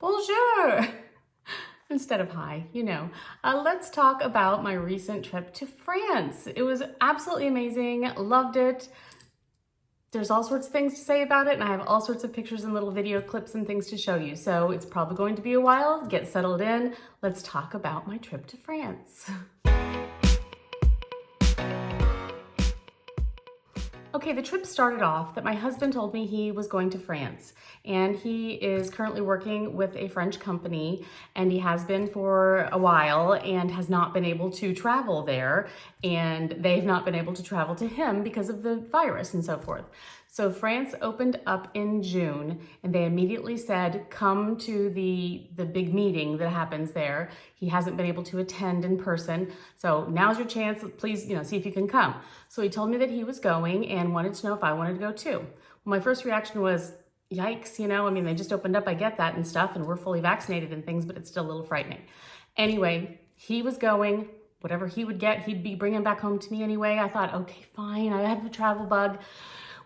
bonjour, instead of hi, you know. Let's talk about my recent trip to France. It was absolutely amazing, loved it. There's all sorts of things to say about it, and I have all sorts of pictures and little video clips and things to show you. So it's probably going to be a while. Get settled in. Let's talk about my trip to France. Okay, the trip started off that my husband told me he was going to France, and he is currently working with a French company, and he has been for a while and has not been able to travel there, and they've not been able to travel to him because of the virus and so forth. So France opened up in June, and they immediately said, come to the big meeting that happens there. He hasn't been able to attend in person, so now's your chance. Please, see if you can come. So he told me that he was going and wanted to know if I wanted to go too. Well, my first reaction was, yikes, they just opened up, I get that and stuff, and we're fully vaccinated and things, but it's still a little frightening. Anyway, he was going. Whatever he would get, he'd be bringing back home to me anyway. I thought, okay, fine, I have the travel bug.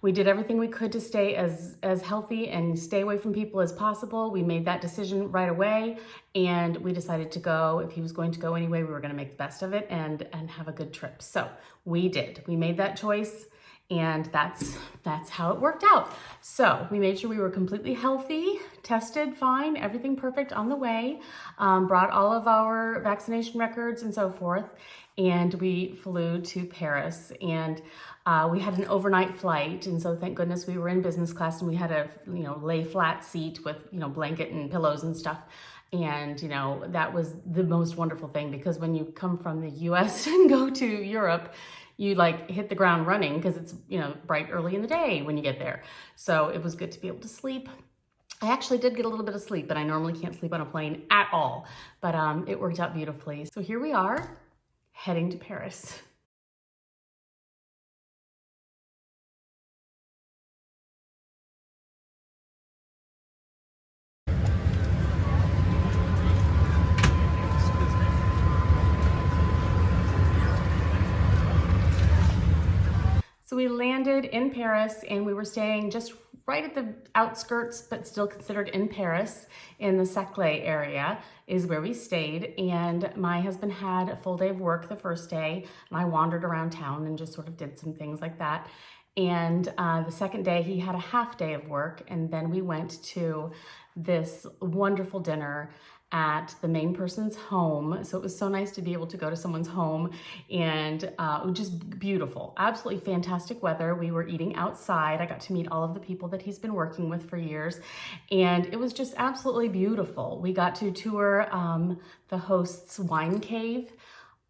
We did everything we could to stay as healthy and stay away from people as possible. We made that decision right away, and we decided to go. If he was going to go anyway, we were going to make the best of it and have a good trip. So we did. We made that choice, and that's how it worked out. So we made sure we were completely healthy, tested fine, everything perfect on the way, brought all of our vaccination records and so forth, and we flew to Paris. And we had an overnight flight, and so thank goodness we were in business class, and we had a lay flat seat with blanket and pillows and stuff. And that was the most wonderful thing, because when you come from the U.S. and go to Europe, you hit the ground running, because it's bright early in the day when you get there. So it was good to be able to sleep. I actually did get a little bit of sleep, but I normally can't sleep on a plane at all. But it worked out beautifully. So here we are, heading to Paris. So we landed in Paris, and we were staying just right at the outskirts, but still considered in Paris, in the Saclay area is where we stayed. And my husband had a full day of work the first day, and I wandered around town and just sort of did some things like that. And the second day he had a half day of work, and then we went to this wonderful dinner at the main person's home. So it was so nice to be able to go to someone's home, and it was just beautiful, absolutely fantastic weather. We were eating outside. I got to meet all of the people that he's been working with for years, and it was just absolutely beautiful. We got to tour the host's wine cave.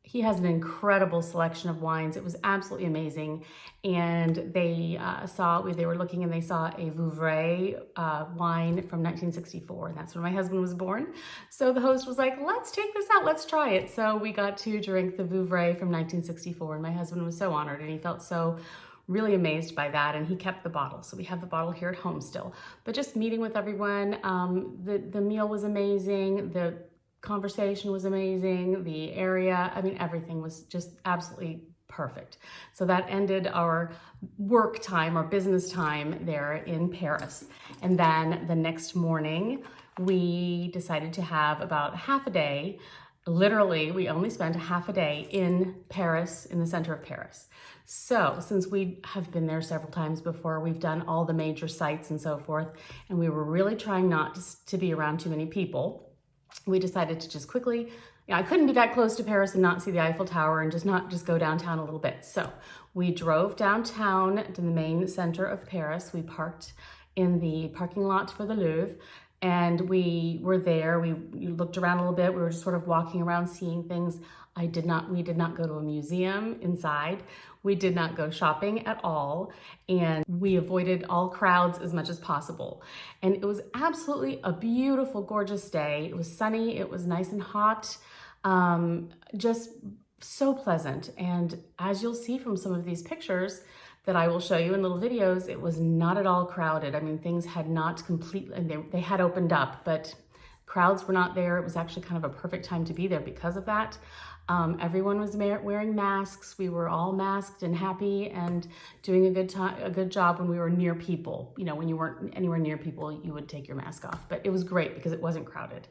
He has an incredible selection of wines. It was absolutely amazing. And they were looking, and they saw a Vouvray wine from 1964. And that's when my husband was born. So the host was like, let's take this out, let's try it. So we got to drink the Vouvray from 1964. And my husband was so honored, and he felt so really amazed by that, and he kept the bottle. So we have the bottle here at home still. But just meeting with everyone, the meal was amazing. The conversation was amazing. The area, everything was just absolutely perfect. So that ended our work time, our business time there in Paris. And then the next morning, we decided to have about half a day. Literally, we only spent half a day in Paris, in the center of Paris. So since we have been there several times before, we've done all the major sites and so forth, and we were really trying not to be around too many people. We decided to just quickly, I couldn't be that close to Paris and not see the Eiffel Tower and not just go downtown a little bit. So we drove downtown to the main center of Paris. We parked in the parking lot for the Louvre, and we were there. We looked around a little bit. We were just sort of walking around, seeing things. We did not go to a museum inside. We did not go shopping at all, and we avoided all crowds as much as possible. And it was absolutely a beautiful, gorgeous day. It was sunny, it was nice and hot, just so pleasant. And as you'll see from some of these pictures that I will show you in little videos, it was not at all crowded. Things had not completely, they had opened up, but crowds were not there. It was actually kind of a perfect time to be there because of that. Everyone was wearing masks. We were all masked and happy and doing a good job when we were near people. You know, when you weren't anywhere near people, you would take your mask off. But it was great because it wasn't crowded.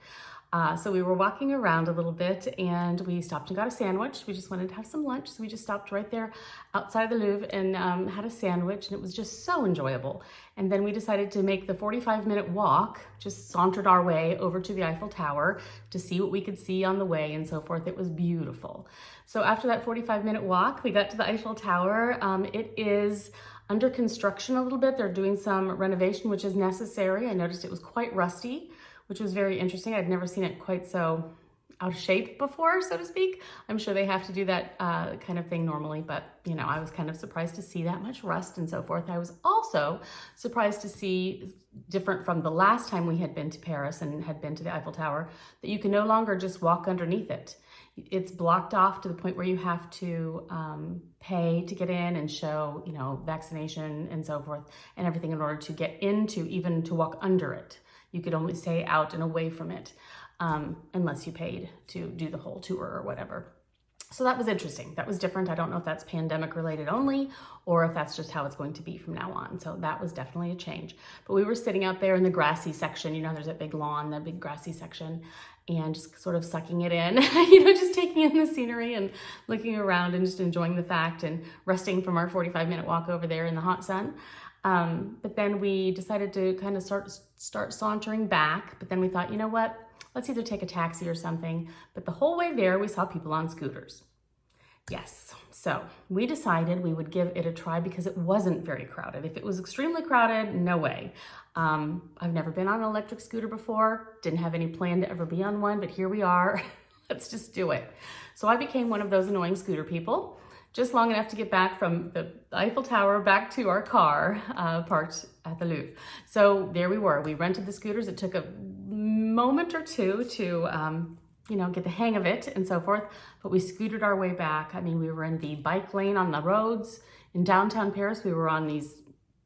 So we were walking around a little bit and we stopped and got a sandwich. We just wanted to have some lunch. So we just stopped right there outside the Louvre and had a sandwich, and it was just so enjoyable. And then we decided to make the 45-minute walk, just sauntered our way over to the Eiffel Tower to see what we could see on the way and so forth. It was beautiful. So after that 45-minute walk, we got to the Eiffel Tower. It is under construction a little bit. They're doing some renovation, which is necessary. I noticed it was quite rusty, which was very interesting. I'd never seen it quite so out of shape before, so to speak. I'm sure they have to do that kind of thing normally, but you know, I was kind of surprised to see that much rust and so forth. I was also surprised to see, different from the last time we had been to Paris and had been to the Eiffel Tower, that you can no longer just walk underneath it. It's blocked off to the point where you have to pay to get in and show, you know, vaccination and so forth and everything in order to get into, even to walk under it. You could only stay out and away from it unless you paid to do the whole tour or whatever. So that was interesting. That was different. I don't know if that's pandemic related only or if that's just how it's going to be from now on. So that was definitely a change. But we were sitting out there in the grassy section. You know, there's that big lawn, that big grassy section, and just sort of sucking it in, you know, just taking in the scenery and looking around and just enjoying the fact and resting from our 45-minute walk over there in the hot sun. But then we decided to kind of start sauntering back. But then we thought, you know what? Let's either take a taxi or something. But the whole way there, we saw people on scooters. Yes. So we decided we would give it a try because it wasn't very crowded. If it was extremely crowded, no way. I've never been on an electric scooter before. Didn't have any plan to ever be on one, but here we are. Let's just do it. So I became one of those annoying scooter people, just long enough to get back from the Eiffel Tower back to our car parked at the Louvre. So there we were. We rented the scooters. It took a moment or two to, you know, get the hang of it and so forth, but we scooted our way back. I mean, we were in the bike lane on the roads. In downtown Paris, we were on these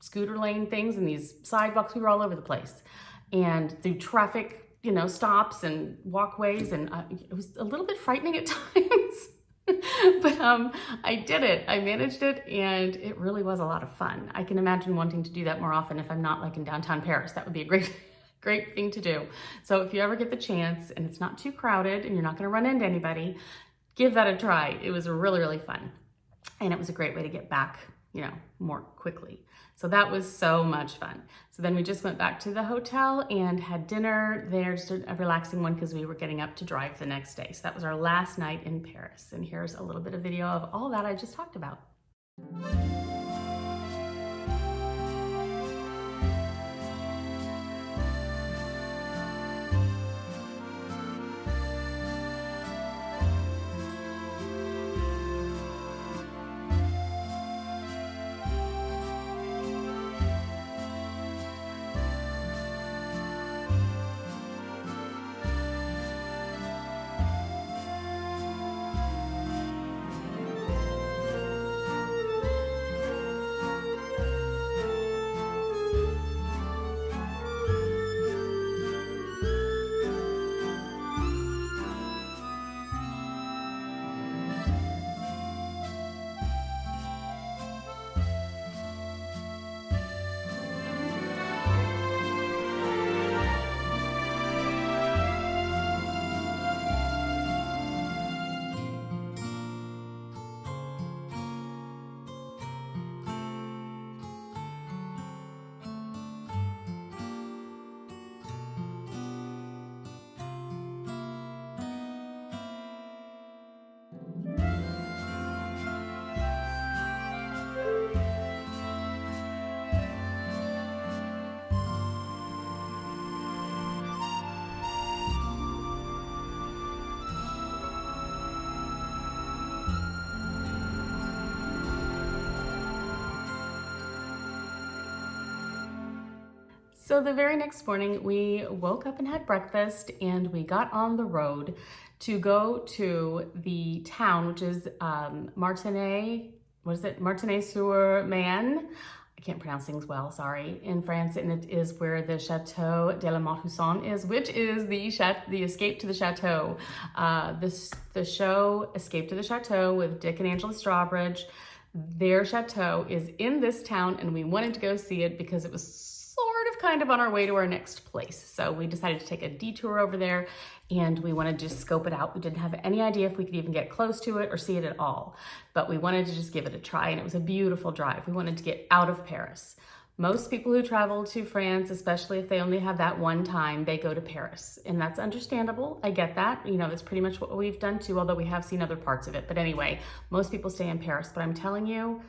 scooter lane things and these sidewalks. We were all over the place. And through traffic, you know, stops and walkways, and it was a little bit frightening at times. But I did it. I managed it, and it really was a lot of fun. I can imagine wanting to do that more often if I'm not like in downtown Paris. That would be a great thing to do. So if you ever get the chance and it's not too crowded and you're not going to run into anybody, give that a try. It was really, really fun. And it was a great way to get back, you know, more quickly. So that was so much fun. So then we just went back to the hotel and had dinner there, just a relaxing one because we were getting up to drive the next day. So that was our last night in Paris. And here's a little bit of video of all that I just talked about. So the very next morning, we woke up and had breakfast, and we got on the road to go to the town, which is Martine, what is it? Martine-sur-Mayenne. I can't pronounce things well, sorry, in France, and it is where the Chateau de la Montesson is, which is the Escape to the Chateau. The show Escape to the Chateau with Dick and Angela Strawbridge, their chateau is in this town, and we wanted to go see it because it was sort of kind of on our way to our next place. So we decided to take a detour over there, and we wanted to just scope it out. We didn't have any idea if we could even get close to it or see it at all, but we wanted to just give it a try, and it was a beautiful drive. We wanted to get out of Paris. Most people who travel to France, especially if they only have that one time, they go to Paris, and that's understandable. I get that. You know, that's pretty much what we've done too, although we have seen other parts of it. But anyway, most people stay in Paris, but I'm telling you,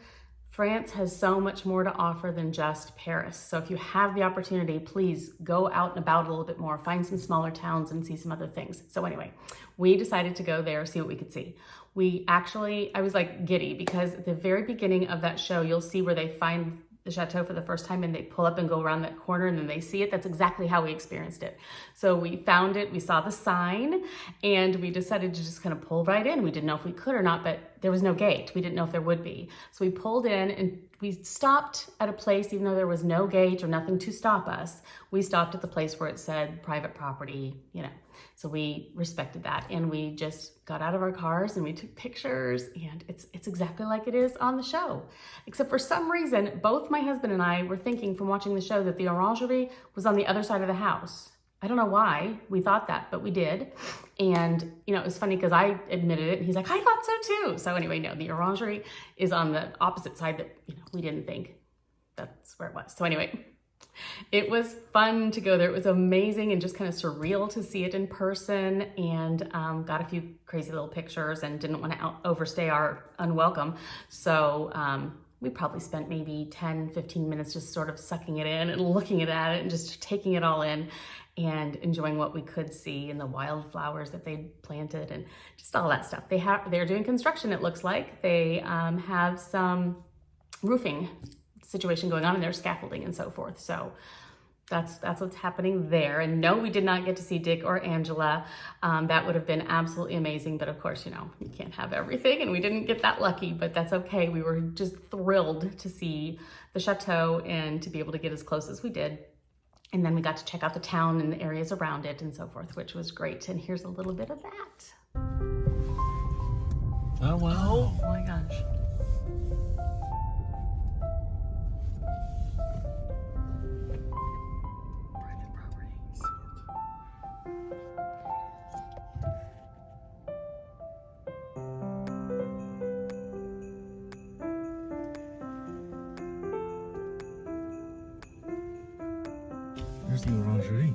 France has so much more to offer than just Paris. So if you have the opportunity, please go out and about a little bit more, find some smaller towns and see some other things. So anyway, we decided to go there, see what we could see. I was like giddy because at the very beginning of that show, you'll see where they find the chateau for the first time and they pull up and go around that corner and then they see it. That's exactly how we experienced it. So we found it, we saw the sign, and we decided to just kind of pull right in. We didn't know if we could or not, but there was no gate. We didn't know if there would be. So we pulled in and we stopped at a place, even though there was no gate or nothing to stop us. We stopped at the place where it said private property, you know. So we respected that, and we just got out of our cars and we took pictures, and it's exactly like it is on the show. Except for some reason, both my husband and I were thinking from watching the show that the orangerie was on the other side of the house. I don't know why we thought that, but we did. And, you know, it was funny because I admitted it and he's like, I thought so too. So anyway, no, the orangerie is on the opposite side that, you know, we didn't think that's where it was. So anyway, it was fun to go there. It was amazing and just kind of surreal to see it in person, and got a few crazy little pictures and didn't want to overstay our unwelcome. So we probably spent maybe 10, 15 minutes just sort of sucking it in and looking at it and just taking it all in and enjoying what we could see and the wildflowers that they planted and just all that stuff. They're doing construction, it looks like. They have some roofing situation going on, and there's scaffolding and so forth. So that's what's happening there. And no, we did not get to see Dick or Angela. That would have been absolutely amazing, but of course, you know, you can't have everything, and we didn't get that lucky, but that's okay. We were just thrilled to see the chateau and to be able to get as close as we did. And then we got to check out the town and the areas around it and so forth, which was great. And here's a little bit of that. Oh, wow. Oh my gosh. There's the orangerie.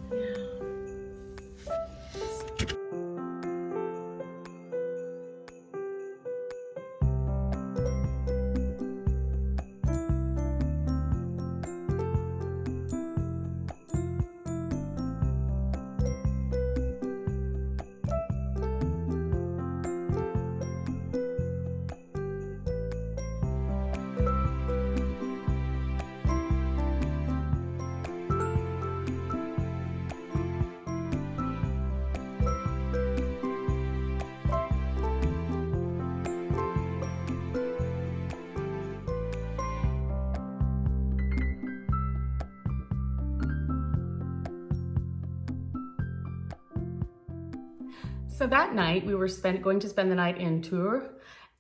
So that night we were going to spend the night in Tours,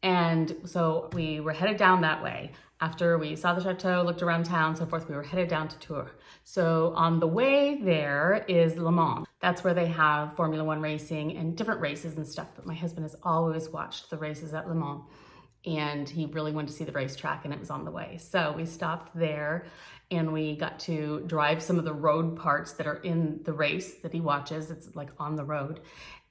and so we were headed down that way. After we saw the chateau, looked around town, so forth, we were headed down to Tours. So on the way there is Le Mans. That's where they have Formula One racing and different races and stuff. But my husband has always watched the races at Le Mans, and he really wanted to see the racetrack, and it was on the way. So we stopped there, and we got to drive some of the road parts that are in the race that he watches. It's like on the road,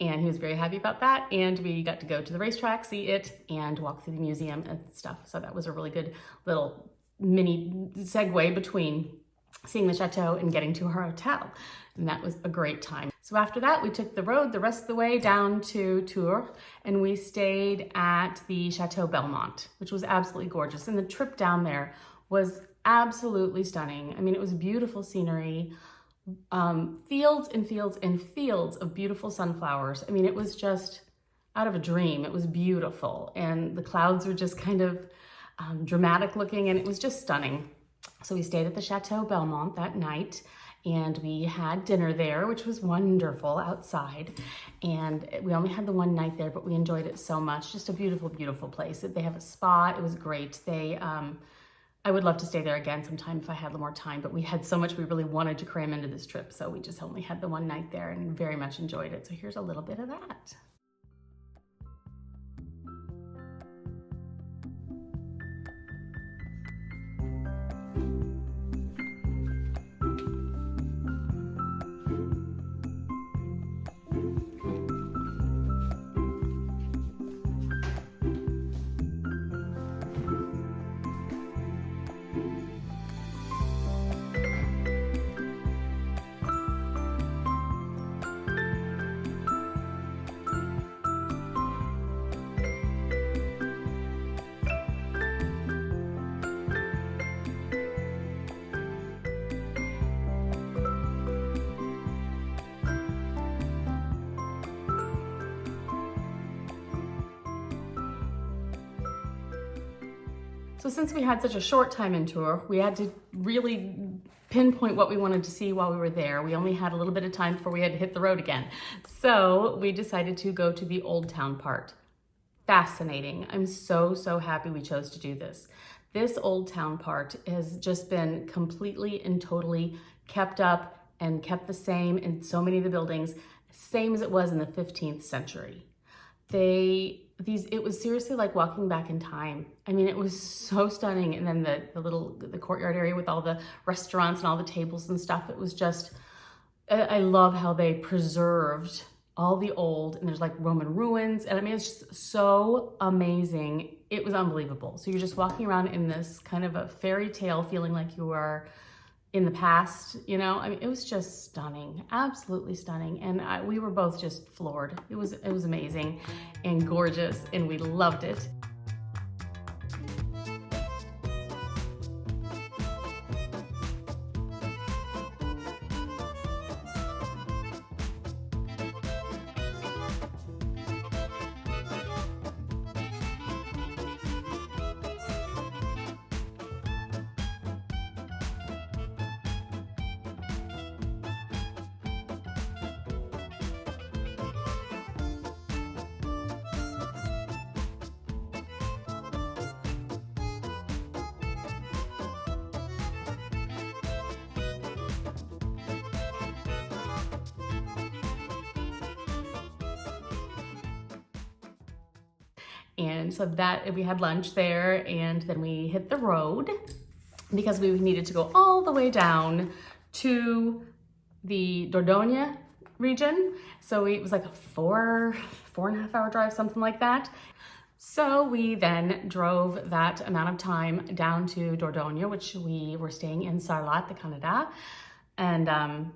and he was very happy about that. And we got to go to the racetrack, see it, and walk through the museum and stuff. So that was a really good little mini segue between seeing the chateau and getting to our hotel. And that was a great time. So after that, we took the road the rest of the way down to Tours, and we stayed at the Chateau Belmont, which was absolutely gorgeous. And the trip down there was absolutely stunning. I mean, it was beautiful scenery, fields and fields and fields of beautiful sunflowers. I mean, it was just out of a dream. It was beautiful. And the clouds were just kind of dramatic looking, and it was just stunning. So we stayed at the Chateau Belmont that night, and we had dinner there, which was wonderful outside. And we only had the one night there, but we enjoyed it so much. Just a beautiful, beautiful place. They have a spa. It was great. I would love to stay there again sometime if I had a little more time, but we had so much we really wanted to cram into this trip, so we just only had the one night there and very much enjoyed it. So here's a little bit of that. So since we had such a short time in tour, we had to really pinpoint what we wanted to see while we were there. We only had a little bit of time before we had to hit the road again. So we decided to go to the Old Town part. Fascinating. I'm so, so happy we chose to do this. This Old Town part has just been completely and totally kept up and kept the same in so many of the buildings, same as it was in the 15th century. It was seriously like walking back in time. I mean, it was so stunning. And then the courtyard area with all the restaurants and all the tables and stuff, it was just, I love how they preserved all the old, and there's like Roman ruins. And I mean, it's just so amazing. It was unbelievable. So you're just walking around in this kind of a fairy tale, feeling like you are in the past, you know? I mean, it was just stunning, absolutely stunning. And we were both just floored. It was amazing and gorgeous, and we loved it. And so that we had lunch there, and then we hit the road because we needed to go all the way down to the Dordogne region. So it was like a four and a half hour drive, something like that. So we then drove that amount of time down to Dordogne, which we were staying in Sarlat, the Canada, and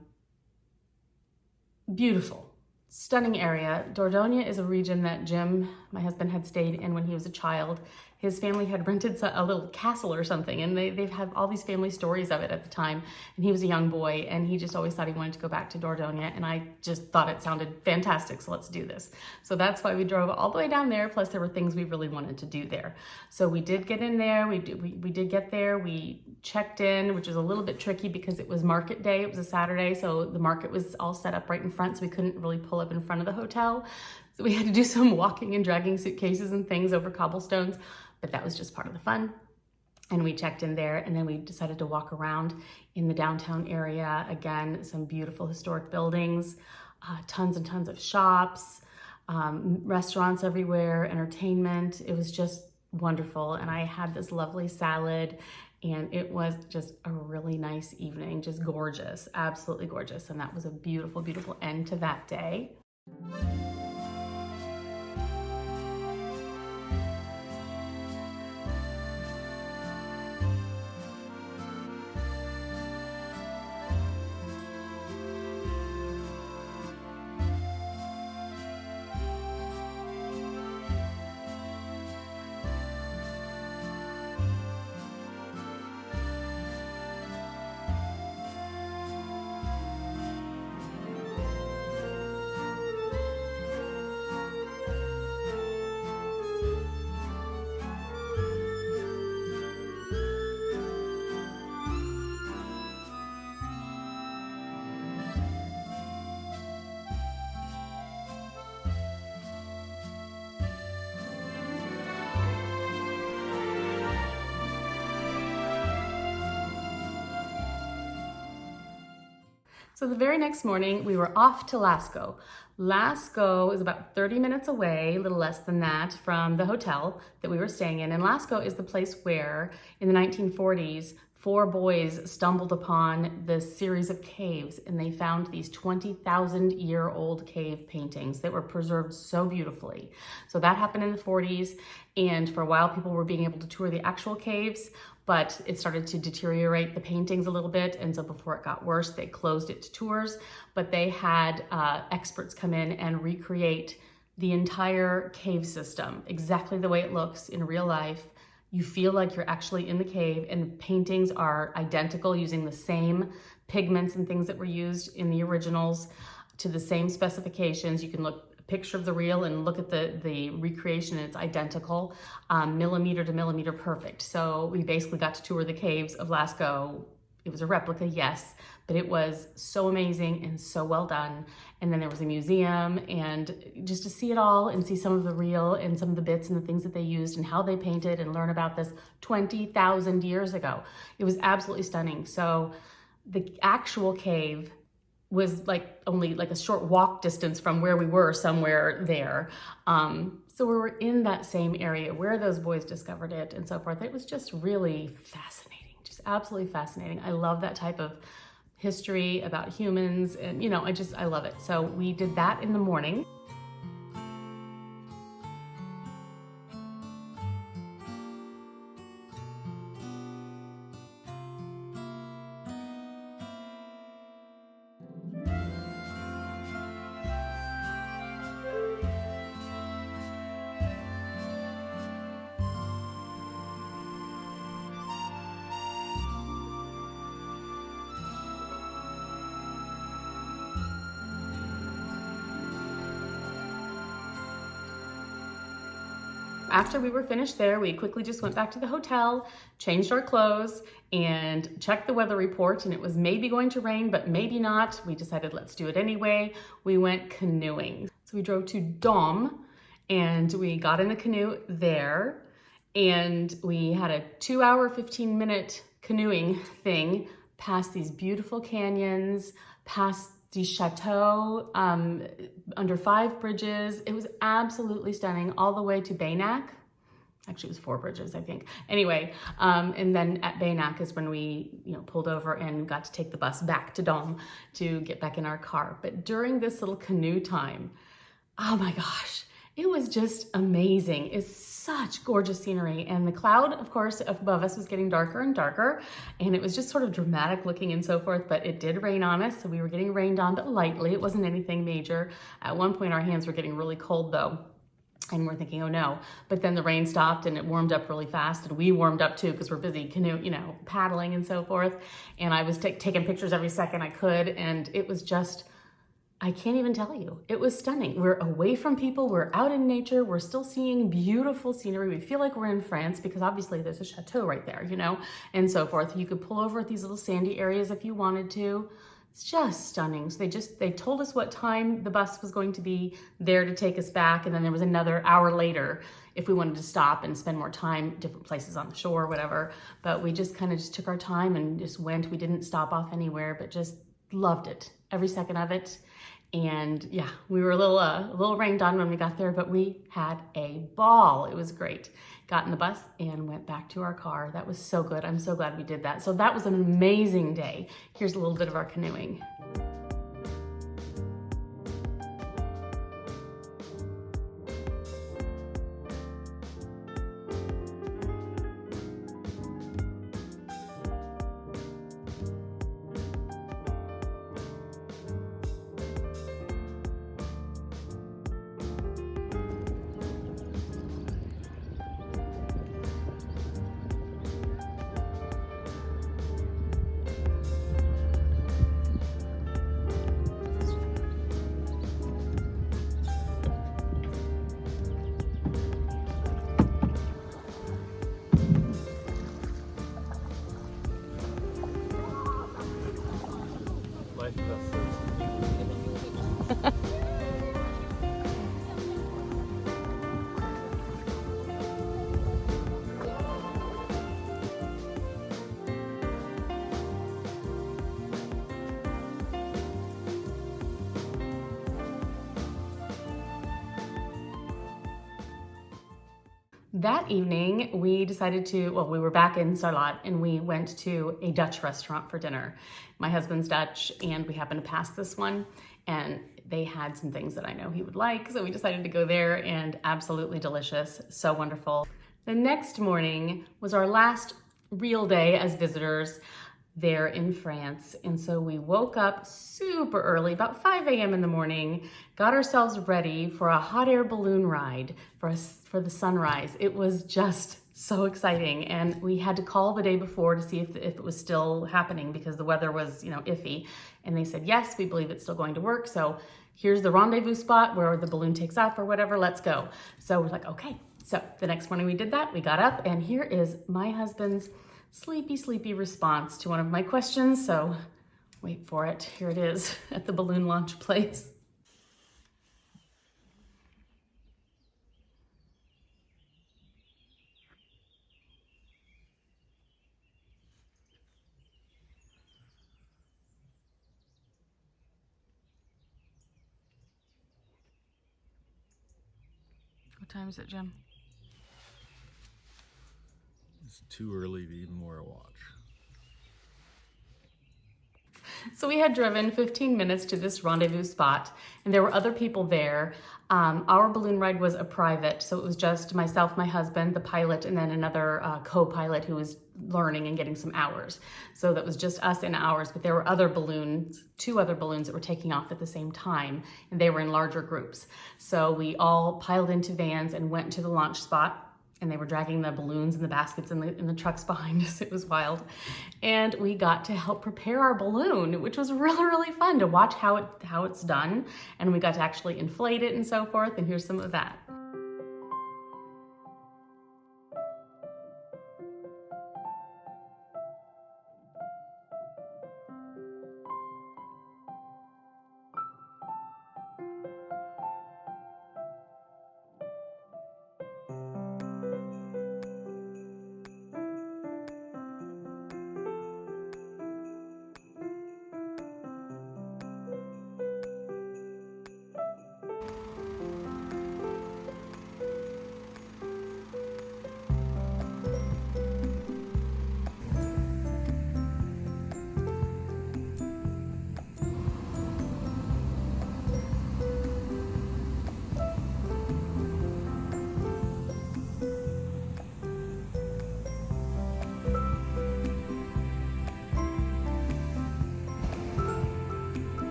beautiful. Stunning area. Dordogne is a region that Jim, my husband, had stayed in when he was a child. His family had rented a little castle or something, and they've had all these family stories of it at the time. And he was a young boy, and he just always thought he wanted to go back to Dordogne, and I just thought it sounded fantastic, so let's do this. So that's why we drove all the way down there, plus there were things we really wanted to do there. So we did get in there, we did get there, we checked in, which was a little bit tricky because it was market day, it was a Saturday, so the market was all set up right in front, so we couldn't really pull up in front of the hotel. So we had to do some walking and dragging suitcases and things over cobblestones, but that was just part of the fun. And we checked in there, and then we decided to walk around in the downtown area. Again, some beautiful historic buildings, tons and tons of shops, restaurants everywhere, entertainment. It was just wonderful. And I had this lovely salad, and it was just a really nice evening, just gorgeous, absolutely gorgeous. And that was a beautiful, beautiful end to that day. So the very next morning, we were off to Lascaux. Lascaux is about 30 minutes away, a little less than that, from the hotel that we were staying in. And Lascaux is the place where, in the 1940s, 4 boys stumbled upon this series of caves, and they found these 20,000-year-old cave paintings that were preserved so beautifully. So that happened in the 40s, and for a while people were being able to tour the actual caves, but it started to deteriorate the paintings a little bit, and so before it got worse, they closed it to tours. But they had experts come in and recreate the entire cave system exactly the way it looks in real life. You feel like you're actually in the cave, and the paintings are identical, using the same pigments and things that were used in the originals to the same specifications. You can look a picture of the real and look at the recreation, and it's identical, millimeter to millimeter perfect. So we basically got to tour the caves of Lascaux. It was a replica, yes, but it was so amazing and so well done. And then there was a museum, and just to see it all and see some of the real and some of the bits and the things that they used and how they painted and learn about this 20,000 years ago. It was absolutely stunning. So the actual cave was only a short walk distance from where we were, somewhere there. So we were in that same area where those boys discovered it and so forth. It was just really fascinating, just absolutely fascinating. I love that type of history about humans, and I love it. So we did that in the morning. After we were finished there, we quickly just went back to the hotel, changed our clothes, and checked the weather report, and it was maybe going to rain, but maybe not. We decided let's do it anyway. We went canoeing. So we drove to Dordogne, and we got in the canoe there, and we had a 2-hour, 15-minute canoeing thing past these beautiful canyons, past the Chateau, under 5 bridges. It was absolutely stunning, all the way to Baynac. Actually, it was 4 bridges, I think. Anyway, and then at Baynac is when we, pulled over and got to take the bus back to Dordogne to get back in our car. But during this little canoe time, oh my gosh, it was just amazing. It's such gorgeous scenery. And the cloud, of course, above us was getting darker and darker. And it was just sort of dramatic looking and so forth, but it did rain on us. So we were getting rained on, but lightly. It wasn't anything major. At one point, our hands were getting really cold though. And we're thinking, oh no. But then the rain stopped and it warmed up really fast. And we warmed up too, because we're busy paddling and so forth. And I was taking pictures every second I could. And it was just, I can't even tell you. It was stunning. We're away from people. We're out in nature. We're still seeing beautiful scenery. We feel like we're in France because obviously there's a chateau right there, and so forth. You could pull over at these little sandy areas if you wanted to. It's just stunning. So they told us what time the bus was going to be there to take us back. And then there was another hour later if we wanted to stop and spend more time, different places on the shore, whatever. But we just kind of just took our time and just went. We didn't stop off anywhere, but just loved it, every second of it. And yeah, we were a little rained on when we got there, but we had a ball. It was great. Got in the bus and went back to our car. That was so good. I'm so glad we did that. So that was an amazing day. Here's a little bit of our canoeing. That evening, we decided to, well, we were back in Sarlat and we went to a Dutch restaurant for dinner. My husband's Dutch and we happened to pass this one and they had some things that I know he would like. So we decided to go there and absolutely delicious, so wonderful. The next morning was our last real day as visitors there in France. And so we woke up super early, about 5 a.m. in the morning, got ourselves ready for a hot air balloon ride for the sunrise. It was just so exciting. And we had to call the day before to see if it was still happening because the weather was, iffy. And they said, yes, we believe it's still going to work. So here's the rendezvous spot where the balloon takes off or whatever, let's go. So we're like, okay. So the next morning we did that, we got up and here is my husband's sleepy response to one of my questions. So wait for it. Here it is at the balloon launch place. What time is it, Jim? It's too early to even wear a watch. So we had driven 15 minutes to this rendezvous spot and there were other people there. Our balloon ride was a private, so it was just myself, my husband, the pilot, and then another co-pilot who was learning and getting some hours. So that was just us and ours, but there were other balloons, 2 other balloons that were taking off at the same time, and they were in larger groups. So we all piled into vans and went to the launch spot. And they were dragging the balloons and the baskets in the trucks behind us. It was wild. And we got to help prepare our balloon, which was really fun to watch how it's done. And we got to actually inflate it and so forth. And here's some of that.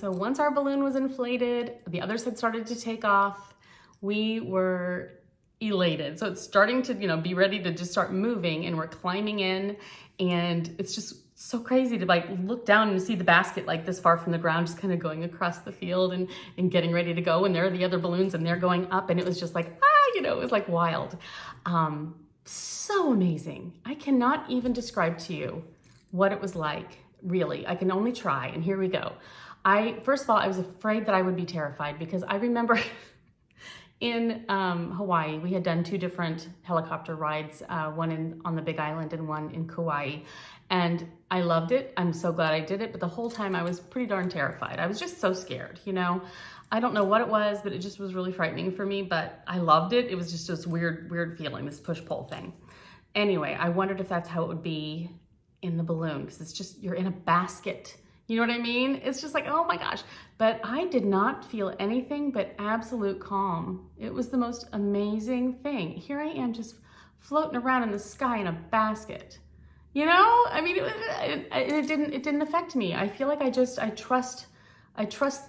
So once our balloon was inflated, the others had started to take off, we were elated. So it's starting to, be ready to just start moving and we're climbing in and it's just so crazy to look down and see the basket this far from the ground, just kind of going across the field and getting ready to go. And there are the other balloons and they're going up and it was just it was wild. So amazing. I cannot even describe to you what it was like, really. I can only try, and here we go. First of all, I was afraid that I would be terrified because I remember in Hawaii, we had done 2 different helicopter rides, one on the Big Island and one in Kauai. And I loved it. I'm so glad I did it. But the whole time I was pretty darn terrified. I was just so scared, I don't know what it was, but it just was really frightening for me. But I loved it. It was just this weird feeling, this push-pull thing. Anyway, I wondered if that's how it would be in the balloon because it's just, you're in a basket. You know what I mean? It's just oh my gosh. But I did not feel anything but absolute calm. It was the most amazing thing. Here I am just floating around in the sky in a basket. I mean, it didn't affect me. I feel like I trust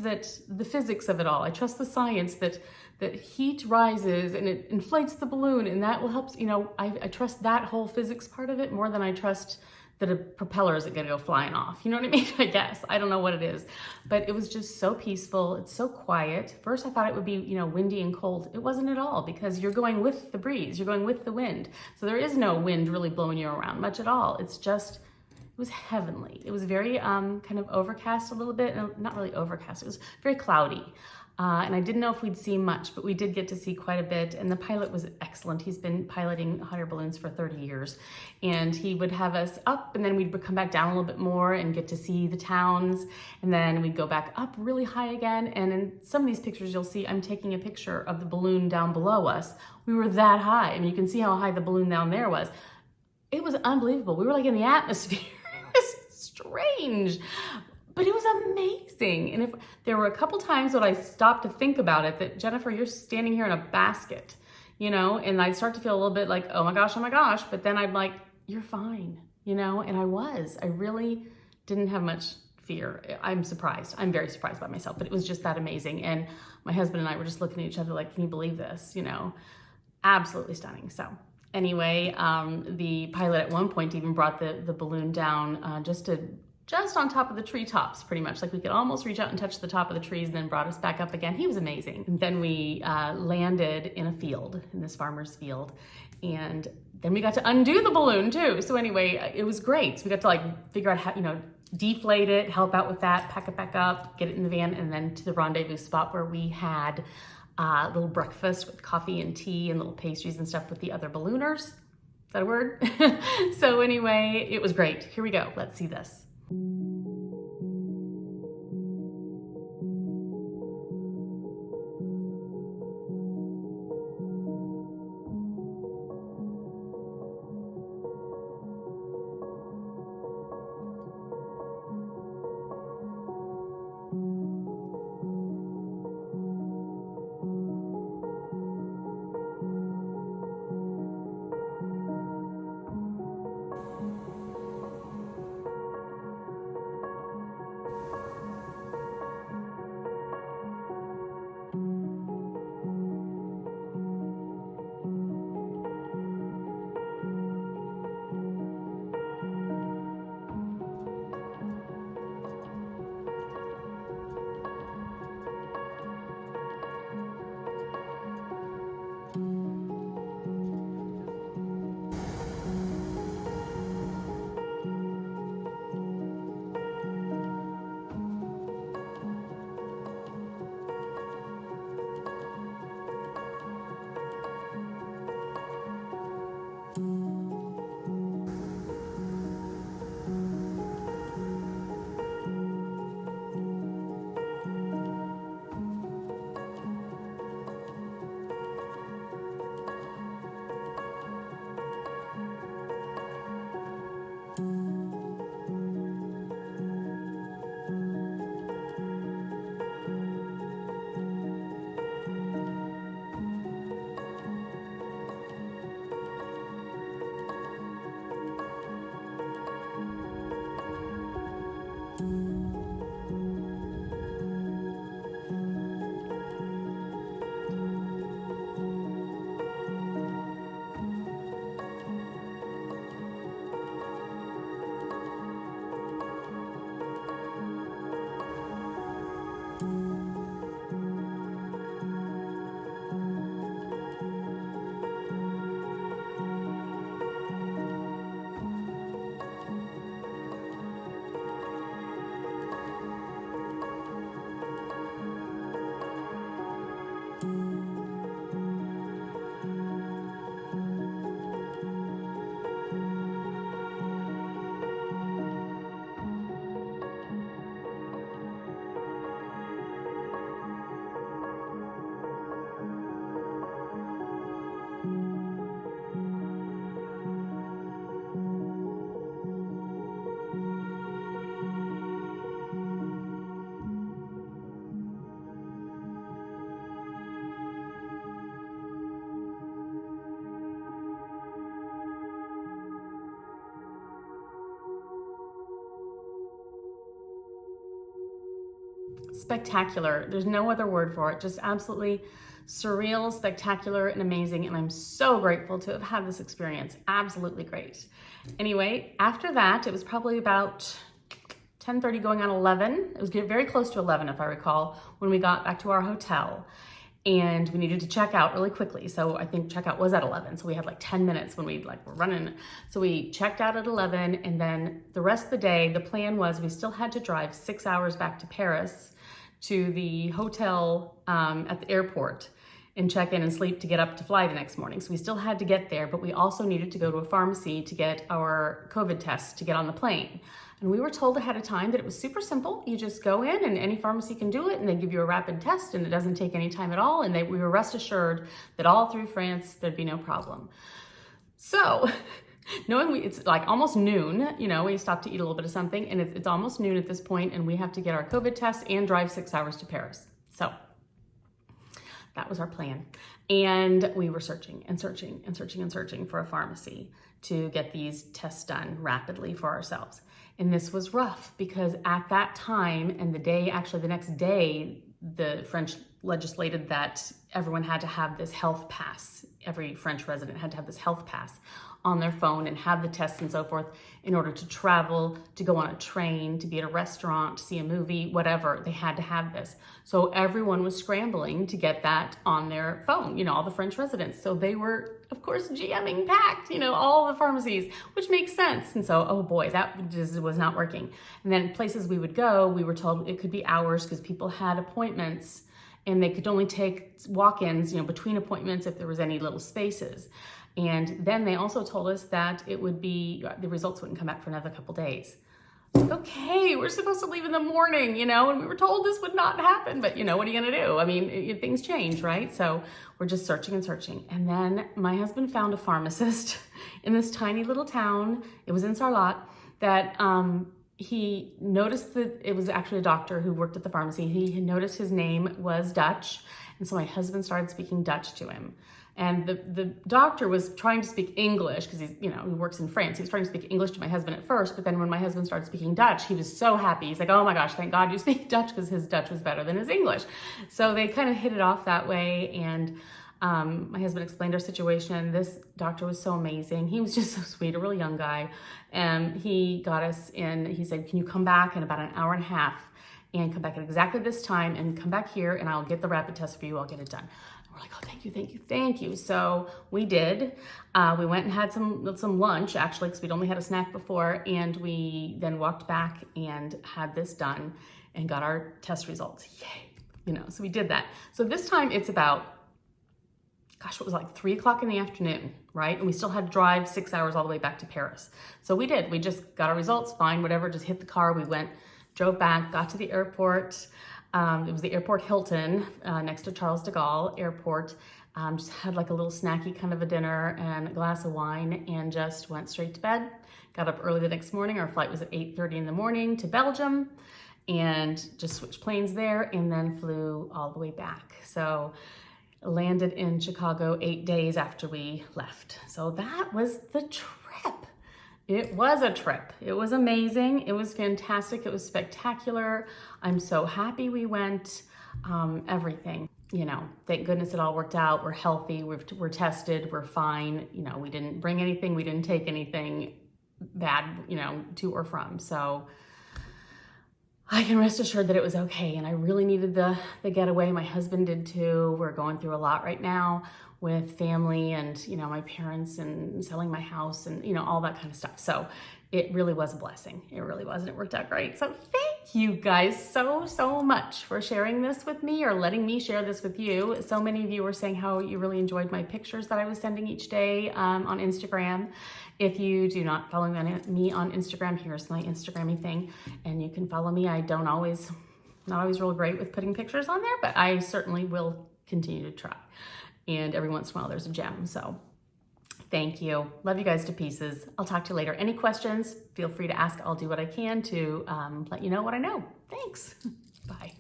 that the physics of it all. I trust the science that heat rises and it inflates the balloon and that will help, I trust that whole physics part of it more than I trust that a propeller isn't gonna go flying off. You know what I mean? I guess. I don't know what it is. But it was just so peaceful. It's so quiet. First I thought it would be, windy and cold. It wasn't at all because you're going with the breeze. You're going with the wind. So there is no wind really blowing you around much at all. It was heavenly. It was very kind of overcast a little bit. Not really overcast. It was very cloudy. And I didn't know if we'd see much, but we did get to see quite a bit. And the pilot was excellent. He's been piloting hot air balloons for 30 years. And he would have us up, and then we'd come back down a little bit more and get to see the towns. And then we'd go back up really high again. And in some of these pictures, you'll see I'm taking a picture of the balloon down below us. We were that high, and you can see how high the balloon down there was. It was unbelievable. We were like in the atmosphere. It was strange. But it was amazing. And if there were a couple times when I stopped to think about it, that Jennifer, you're standing here in a basket, you know, and I'd start to feel a little bit like, oh my gosh. But then I'm like, you're fine, you know, and I really didn't have much fear. I'm surprised. I'm very surprised by myself, but it was just that amazing. And my husband and I were just looking at each other like, can you believe this? You know, absolutely stunning. So anyway, the pilot at one point even brought the balloon down just on top of the treetops, pretty much. Like we could almost reach out and touch the top of the trees, and then brought us back up again. He was amazing. And then we landed in a field, in this farmer's field. And then we got to undo the balloon too. So anyway, it was great. So we got to like figure out how, you know, deflate it, help out with that, pack it back up, get it in the van, and then to the rendezvous spot where we had a little breakfast with coffee and tea and little pastries and stuff with the other ballooners. Is that a word? So anyway, it was great. Here we go. Let's see this. Spectacular. There's no other word for it. Just absolutely surreal, spectacular, and amazing. And I'm so grateful to have had this experience. Absolutely great. Anyway, after that, it was probably about 10:30 going on 11. It was very close to 11, if I recall, when we got back to our hotel. And we needed to check out really quickly. So I think checkout was at 11. So we had like 10 minutes when we were running. So we checked out at 11, and then the rest of the day, the plan was we still had to drive 6 hours back to Paris to the hotel at the airport and check in and sleep to get up to fly the next morning. So we still had to get there, but we also needed to go to a pharmacy to get our COVID test to get on the plane. And we were told ahead of time that it was super simple. You just go in and any pharmacy can do it and they give you a rapid test and it doesn't take any time at all. And we were rest assured that all through France, there'd be no problem. So knowing it's like almost noon, we stopped to eat a little bit of something and it's almost noon at this point and we have to get our COVID test and drive 6 hours to Paris. So that was our plan. And we were searching and searching and searching and searching for a pharmacy to get these tests done rapidly for ourselves. And this was rough because at that time and the next day, the French legislated that everyone had to have this health pass. Every French resident had to have this health pass on their phone and have the tests and so forth in order to travel, to go on a train, to be at a restaurant, to see a movie, whatever. They had to have this. So everyone was scrambling to get that on their phone, all the French residents. So they were, of course, GMing packed, all the pharmacies, which makes sense. And so, oh boy, that just was not working. And then places we would go, we were told it could be hours because people had appointments and they could only take walk-ins, between appointments if there was any little spaces. And then they also told us that the results wouldn't come back for another couple days. Okay, we're supposed to leave in the morning, and we were told this would not happen, but what are you gonna do? I mean, things change, right? So we're just searching and searching. And then my husband found a pharmacist in this tiny little town. It was in Sarlat that he noticed that it was actually a doctor who worked at the pharmacy. He had noticed his name was Dutch. And so my husband started speaking Dutch to him. And the doctor was trying to speak English because he works in France. He was trying to speak English to my husband at first, but then when my husband started speaking Dutch, he was so happy. He's like, oh my gosh, thank God you speak Dutch, because his Dutch was better than his English. So they kind of hit it off that way. And my husband explained our situation. This doctor was so amazing. He was just so sweet, a really young guy. And he got us in, he said, can you come back in about an hour and a half and come back at exactly this time and come back here and I'll get the rapid test for you. I'll get it done. We're like, oh, thank you, thank you, thank you. So we did. We went and had some lunch, actually, because we'd only had a snack before, and we then walked back and had this done and got our test results. Yay, so we did that. So this time it's about, gosh, it was like 3 o'clock in the afternoon, right? And we still had to drive 6 hours all the way back to Paris. So we did. We just got our results, fine, whatever, just hit the car. We went, drove back, got to the airport. It was the airport Hilton next to Charles de Gaulle Airport. Just had like a little snacky kind of a dinner and a glass of wine and just went straight to bed. Got up early the next morning. Our flight was at 8:30 in the morning to Belgium and just switched planes there and then flew all the way back. So landed in Chicago 8 days after we left. So that was the trip. It was a trip. It was amazing. It was fantastic. It was spectacular. I'm so happy we went. Everything, thank goodness it all worked out. We're healthy. We're tested. We're fine. We didn't bring anything. We didn't take anything bad, to or from. So I can rest assured that it was okay. And I really needed the getaway. My husband did too. We're going through a lot right now with family and, my parents and selling my house and, all that kind of stuff. So it really was a blessing. It really was, and it worked out great. So thank you guys so much for sharing this with me or letting me share this with you. So many of you were saying how you really enjoyed my pictures that I was sending each day on Instagram. If you do not follow me on Instagram, here's my Instagrammy thing, and you can follow me. I not always real great with putting pictures on there, but I certainly will continue to try. And every once in a while there's a gem. So thank you. Love you guys to pieces. I'll talk to you later. Any questions, feel free to ask. I'll do what I can to let you know what I know. Thanks. Bye.